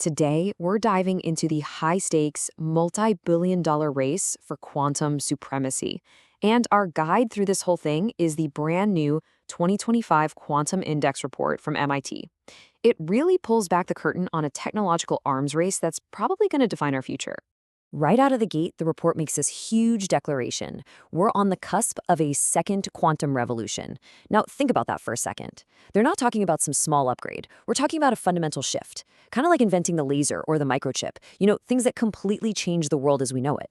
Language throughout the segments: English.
Today, we're diving into the high-stakes, multi-billion-dollar race for quantum supremacy. And our guide through this whole thing is the brand new 2025 Quantum Index report from MIT. It really pulls back the curtain on a technological arms race that's probably going to define our future. Right out of the gate, the report makes this huge declaration. We're on the cusp of a second quantum revolution. Now, think about that for a second. They're not talking about some small upgrade. We're talking about a fundamental shift, kind of like inventing the laser or the microchip, things that completely change the world as we know it.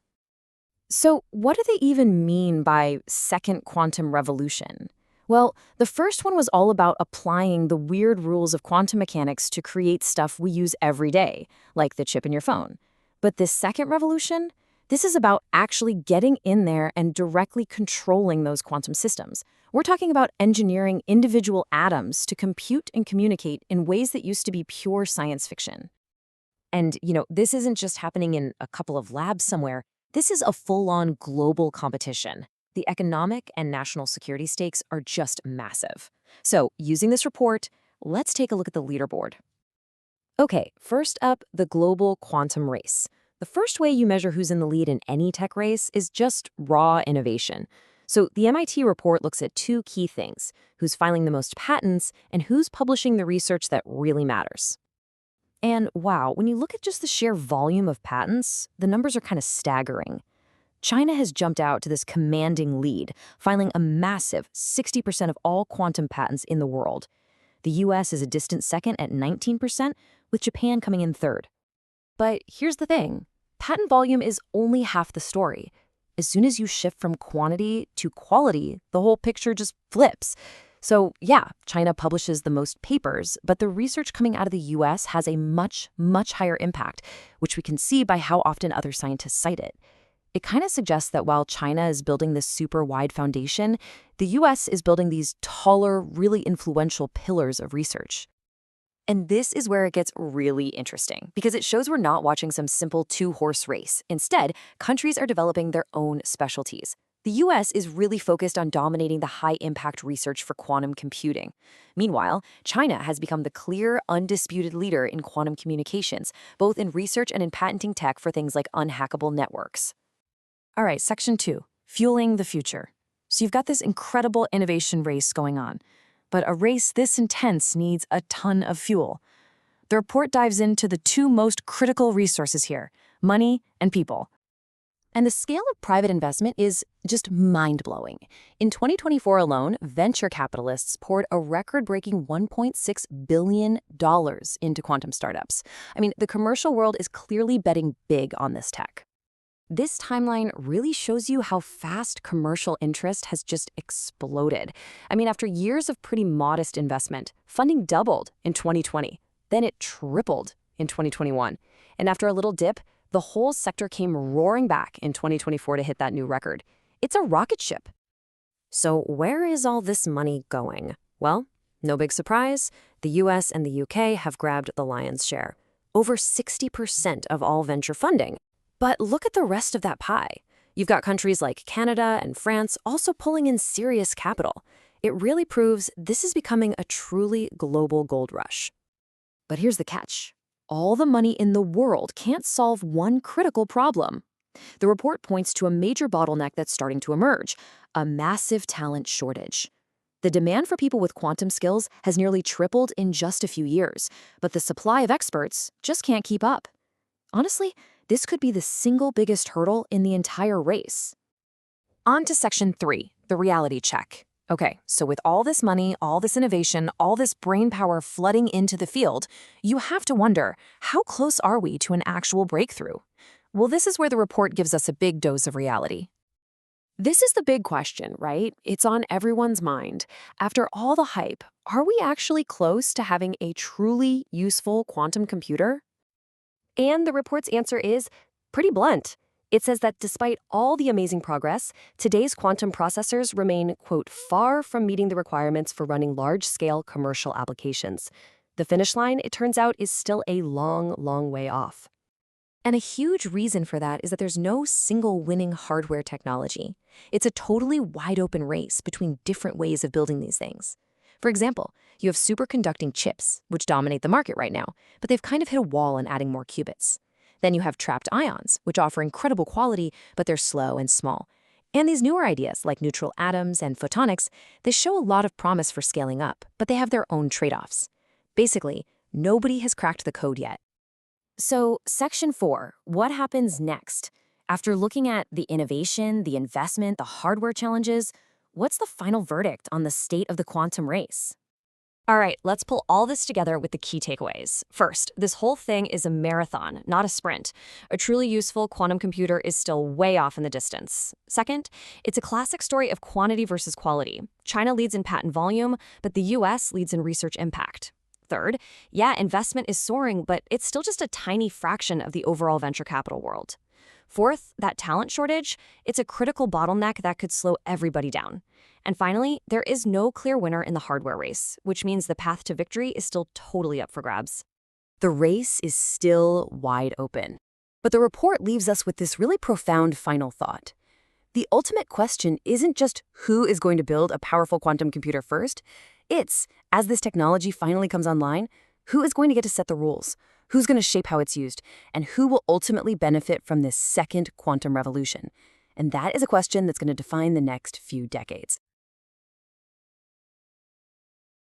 So, what do they even mean by second quantum revolution? Well, the first one was all about applying the weird rules of quantum mechanics to create stuff we use every day, like the chip in your phone. But this second revolution, this is about actually getting in there and directly controlling those quantum systems. We're talking about engineering individual atoms to compute and communicate in ways that used to be pure science fiction. And, this isn't just happening in a couple of labs somewhere. This is a full-on global competition. The economic and national security stakes are just massive. So, using this report, let's take a look at the leaderboard. Okay, first up, the global quantum race. The first way you measure who's in the lead in any tech race is just raw innovation. So the MIT report looks at two key things: who's filing the most patents and who's publishing the research that really matters. And wow, when you look at just the sheer volume of patents, the numbers are kind of staggering. China has jumped out to this commanding lead, filing a massive 60% of all quantum patents in the world. The US is a distant second at 19%, with Japan coming in third. But here's the thing. Patent volume is only half the story. As soon as you shift from quantity to quality, the whole picture just flips. So yeah, China publishes the most papers, but the research coming out of the US has a much, much higher impact, which we can see by how often other scientists cite it. It kind of suggests that while China is building this super wide foundation, the US is building these taller, really influential pillars of research. And this is where it gets really interesting, because it shows we're not watching some simple two-horse race. Instead, countries are developing their own specialties. The US is really focused on dominating the high-impact research for quantum computing. Meanwhile, China has become the clear, undisputed leader in quantum communications, both in research and in patenting tech for things like unhackable networks. All right, section 2, fueling the future. So you've got this incredible innovation race going on, but a race this intense needs a ton of fuel. The report dives into the two most critical resources here: money and people. And the scale of private investment is just mind-blowing. In 2024 alone, venture capitalists poured a record-breaking $1.6 billion into quantum startups. I mean, the commercial world is clearly betting big on this tech. This timeline really shows you how fast commercial interest has just exploded. I mean, after years of pretty modest investment, funding doubled in 2020. Then it tripled in 2021. And after a little dip, the whole sector came roaring back in 2024 to hit that new record. It's a rocket ship. So where is all this money going? Well, no big surprise. The US and the UK have grabbed the lion's share. Over 60% of all venture funding. But look at the rest of that pie. You've got countries like Canada and France also pulling in serious capital. It really proves this is becoming a truly global gold rush. But here's the catch. All the money in the world can't solve one critical problem. The report points to a major bottleneck that's starting to emerge: a massive talent shortage. The demand for people with quantum skills has nearly tripled in just a few years, but the supply of experts just can't keep up. Honestly, this could be the single biggest hurdle in the entire race. On to section 3, the reality check. Okay, so with all this money, all this innovation, all this brainpower flooding into the field, you have to wonder, how close are we to an actual breakthrough? Well, this is where the report gives us a big dose of reality. This is the big question, right? It's on everyone's mind. After all the hype, are we actually close to having a truly useful quantum computer? And the report's answer is pretty blunt. It says that despite all the amazing progress, today's quantum processors remain, quote, far from meeting the requirements for running large-scale commercial applications. The finish line, it turns out, is still a long, long way off. And a huge reason for that is that there's no single winning hardware technology. It's a totally wide-open race between different ways of building these things. For example, You have superconducting chips, which dominate the market right now, but they've kind of hit a wall in adding more qubits. Then you have trapped ions, which offer incredible quality, but they're slow and small. And these newer ideas, like neutral atoms and photonics, they show a lot of promise for scaling up, but they have their own trade-offs. Basically, nobody has cracked the code yet. So, Section 4, what happens next? After looking at the innovation, the investment, the hardware challenges, what's the final verdict on the state of the quantum race? All right, let's pull all this together with the key takeaways. First, this whole thing is a marathon, not a sprint. A truly useful quantum computer is still way off in the distance. Second, it's a classic story of quantity versus quality. China leads in patent volume, but the US leads in research impact. Third, yeah, investment is soaring, but it's still just a tiny fraction of the overall venture capital world. Fourth, that talent shortage, it's a critical bottleneck that could slow everybody down. And finally, there is no clear winner in the hardware race, which means the path to victory is still totally up for grabs. The race is still wide open. But the report leaves us with this really profound final thought. The ultimate question isn't just who is going to build a powerful quantum computer first. It's, as this technology finally comes online, who is going to get to set the rules? Who's going to shape how it's used? And who will ultimately benefit from this second quantum revolution? And that is a question that's going to define the next few decades.